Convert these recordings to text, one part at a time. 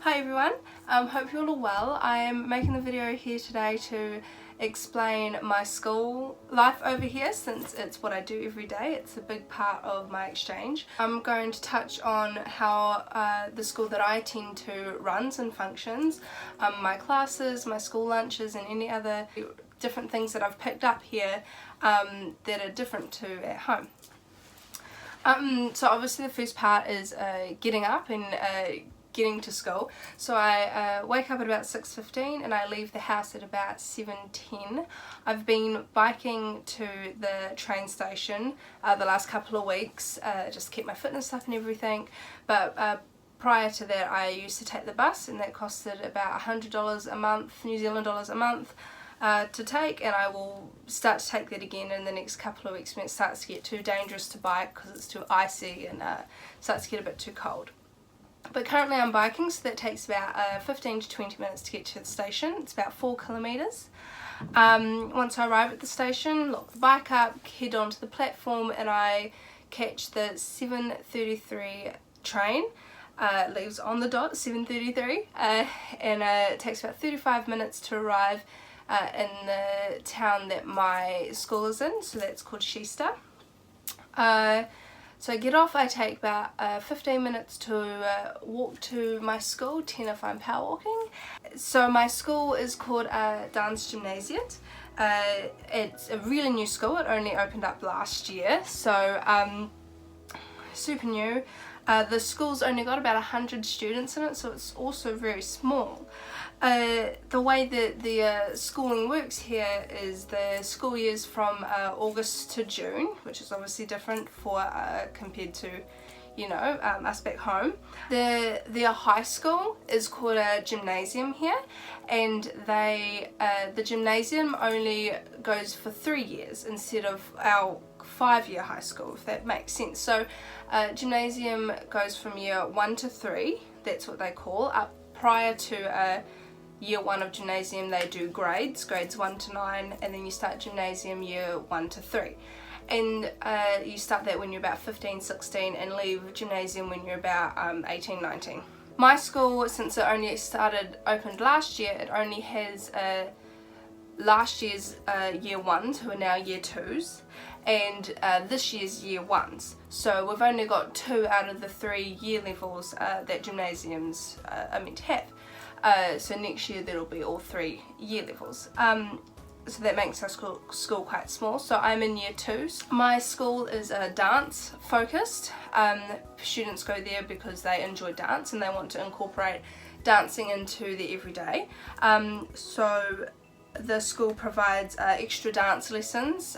Hi everyone, hope you all are well. I am making the video here today to explain my school life over here, since it's what I do every day. It's a big part of my exchange. I'm going to touch on how the school that I attend to runs and functions, my classes, my school lunches and any other different things that I've picked up here that are different to at home. So obviously the first part is getting up and getting to school. So I wake up at about 6:15 and I leave the house at about 7:10. I've been biking to the train station the last couple of weeks just to keep my fitness up and everything, but prior to that I used to take the bus, and that costed about $100 a month, New Zealand dollars a month to take, and I will start to take that again in the next couple of weeks when it starts to get too dangerous to bike because it's too icy and starts to get a bit too cold. But currently I'm biking, so that takes about 15 to 20 minutes to get to the station. It's about 4 kilometres. Once I arrive at the station, lock the bike up, head onto the platform, and I catch the 7:33 train. It leaves on the dot at 7:33 and it takes about 35 minutes to arrive in the town that my school is in, so that's called Shista. So I get off, I take about 15 minutes to walk to my school, 10 if I'm power walking. So my school is called Dance Gymnasiet. It's a really new school, it only opened up last year, so super new. The school's only got about 100 students in it, so it's also very small. The way that the schooling works here is the school year's from August to June, which is obviously different for compared to, you know, us back home. Their high school is called a gymnasium here, and the gymnasium only goes for 3 years instead of our 5-year high school, if that makes sense. So gymnasium goes from year 1 to 3, that's what they call. Prior to year 1 of gymnasium they do grades 1 to 9, and then you start gymnasium year 1 to 3. And you start that when you're about 15, 16 and leave gymnasium when you're about 18, 19. My school, since it only opened last year, it only has last year's year 1s who are now year 2s, and this year's year 1s. So we've only got 2 out of the 3 year levels that gymnasiums are meant to have. So next year that'll be all 3 year levels. So that makes our school quite small. So I'm in year 2s. My school is dance focused. Students go there because they enjoy dance and they want to incorporate dancing into their everyday. So the school provides extra dance lessons,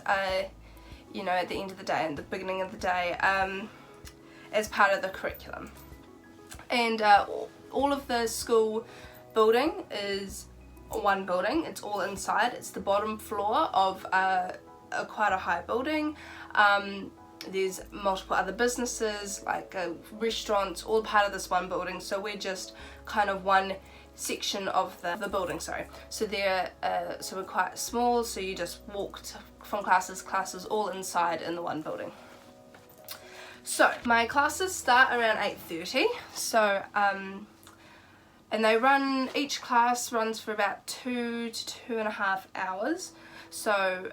you know, at the end of the day and the beginning of the day as part of the curriculum. And all of the school building is one building. It's all inside. It's the bottom floor of quite a high building. There's multiple other businesses like restaurants, all part of this one building. So we're just kind of one section of the building, sorry. So so we're quite small, so you just walk from classes all inside in the one building. So my classes start around 8:30, so and each class runs for about 2 to 2.5 hours. So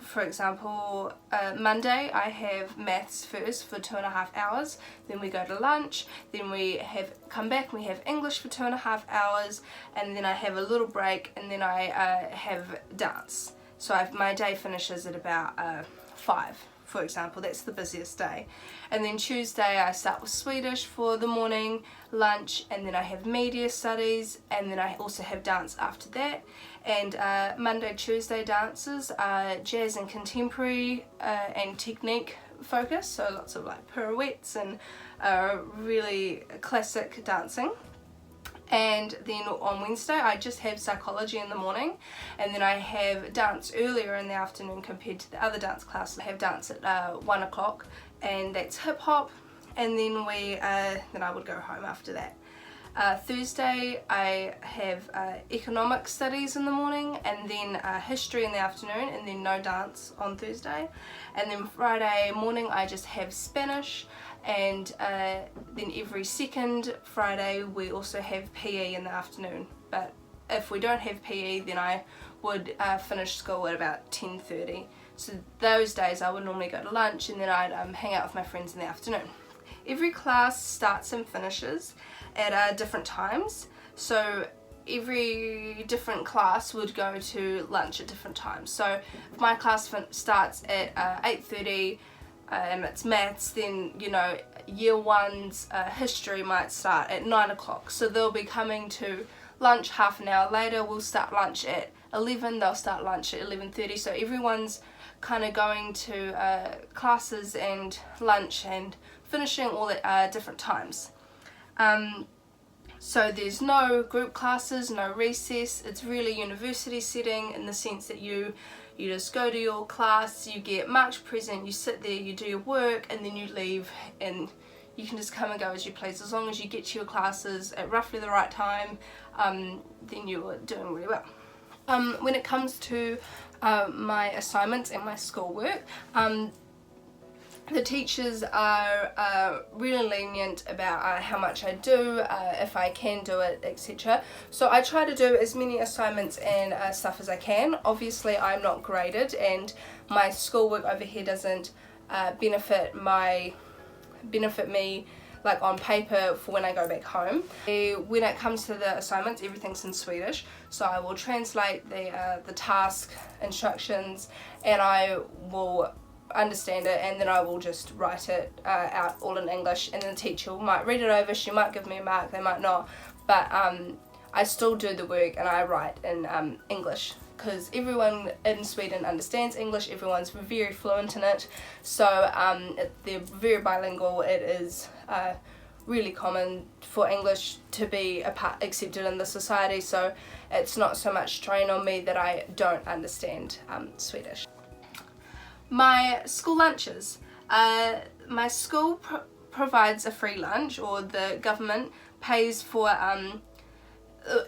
for example, Monday I have maths first for 2.5 hours, then we go to lunch, then we come back and we have English for 2.5 hours, and then I have a little break, and then I have dance. So my day finishes at about 5, for example. That's the busiest day. And then Tuesday I start with Swedish for the morning, lunch, and then I have media studies, and then I also have dance after that. And Monday, Tuesday dances are jazz and contemporary and technique focus, so lots of like pirouettes and really classic dancing. And then on Wednesday I just have psychology in the morning, and then I have dance earlier in the afternoon compared to the other dance classes. I have dance at 1 o'clock, and that's hip hop, and then then I would go home after that. Thursday I have economic studies in the morning, and then history in the afternoon, and then no dance on Thursday. And then Friday morning I just have Spanish, and then every second Friday we also have PE in the afternoon. But if we don't have PE, then I would finish school at about 10:30. So those days I would normally go to lunch, and then I'd hang out with my friends in the afternoon. Every class starts and finishes at different times, so every different class would go to lunch at different times. So if my class starts at 8:30 and it's maths, then you know year one's history might start at 9 o'clock, so they'll be coming to lunch half an hour later. We'll start lunch at 11, they'll start lunch at 11:30, so everyone's kind of going to classes and lunch and finishing all at different times. So there's no group classes, no recess. It's really university setting in the sense that you just go to your class, you get marked present, you sit there, you do your work, and then you leave, and you can just come and go as you please. As long as you get to your classes at roughly the right time, then you're doing really well. When it comes to my assignments and my schoolwork, the teachers are really lenient about how much I do, if I can do it, etc. So I try to do as many assignments and stuff as I can. Obviously I'm not graded, and my schoolwork over here doesn't benefit me like on paper for when I go back home. When it comes to the assignments, everything's in Swedish, so I will translate the task instructions, and I will understand it, and then I will just write it out all in English, and then the teacher might read it over, she might give me a mark, they might not, but I still do the work and I write in English, because everyone in Sweden understands English, everyone's very fluent in it, so they're very bilingual. It is really common for English to be accepted in the society, so it's not so much strain on me that I don't understand Swedish. My school lunches. My school provides a free lunch, or the government pays for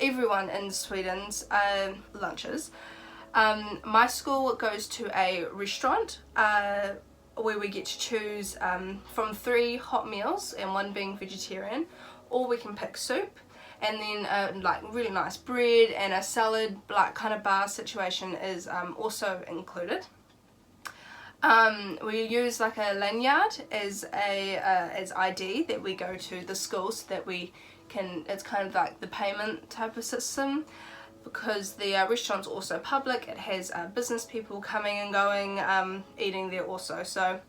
everyone in Sweden's lunches. My school goes to a restaurant where we get to choose from 3 hot meals and 1 being vegetarian, or we can pick soup, and then like really nice bread and a salad, like kind of bar situation is also included. We use like a lanyard as ID that we go to the school, so that we can, it's kind of like the payment type of system, because the restaurant's also public. It has business people coming and going, eating there also, so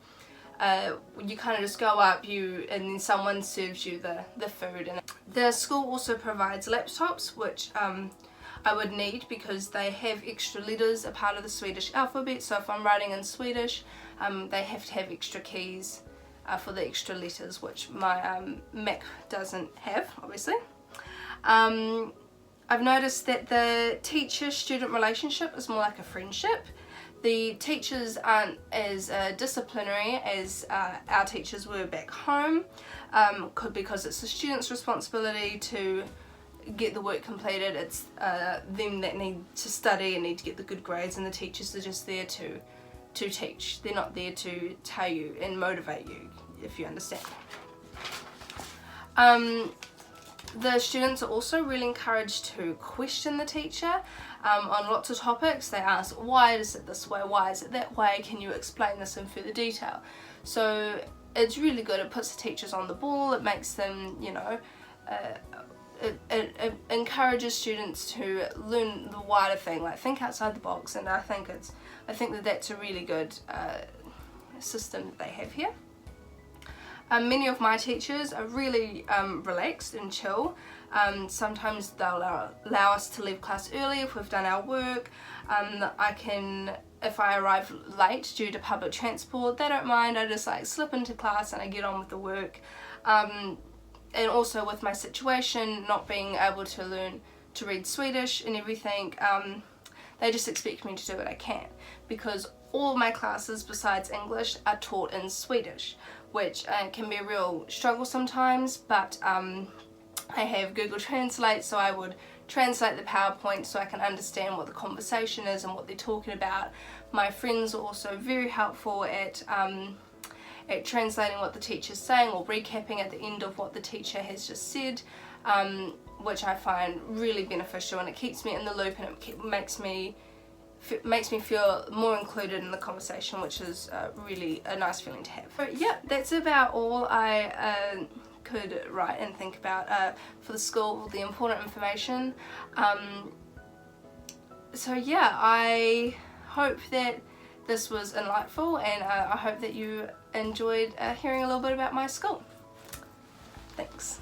you kind of just go up, and then someone serves you the food. And the school also provides laptops, which I would need, because they have extra letters, a part of the Swedish alphabet, so if I'm writing in Swedish, they have to have extra keys for the extra letters, which my Mac doesn't have, obviously. I've noticed that the teacher-student relationship is more like a friendship. The teachers aren't as disciplinary as our teachers were back home, because it's the students' responsibility to get the work completed. It's them that need to study and need to get the good grades, and the teachers are just there to teach. They're not there to tell you and motivate you, if you understand. The students are also really encouraged to question the teacher on lots of topics. They ask, why is it this way, why is it that way, can you explain this in further detail? So it's really good. It puts the teachers on the ball, it makes them, you know, it encourages students to learn the wider thing, like think outside the box, and I think that that's a really good system that they have here. Many of my teachers are really relaxed and chill. Sometimes they'll allow us to leave class early if we've done our work. If I arrive late due to public transport, they don't mind. I just like slip into class and I get on with the work. And also with my situation, not being able to learn to read Swedish and everything, they just expect me to do what I can, because all of my classes besides English are taught in Swedish, which can be a real struggle sometimes, but I have Google Translate, so I would translate the PowerPoint so I can understand what the conversation is and what they're talking about. My friends are also very helpful at at translating what the teacher's saying or recapping at the end of what the teacher has just said, which I find really beneficial, and it keeps me in the loop, and it makes me feel more included in the conversation, which is really a nice feeling to have. So yeah, that's about all I could write and think about for the school, the important information. So yeah, I hope that this was enlightful, and I hope that you enjoyed hearing a little bit about my school. Thanks.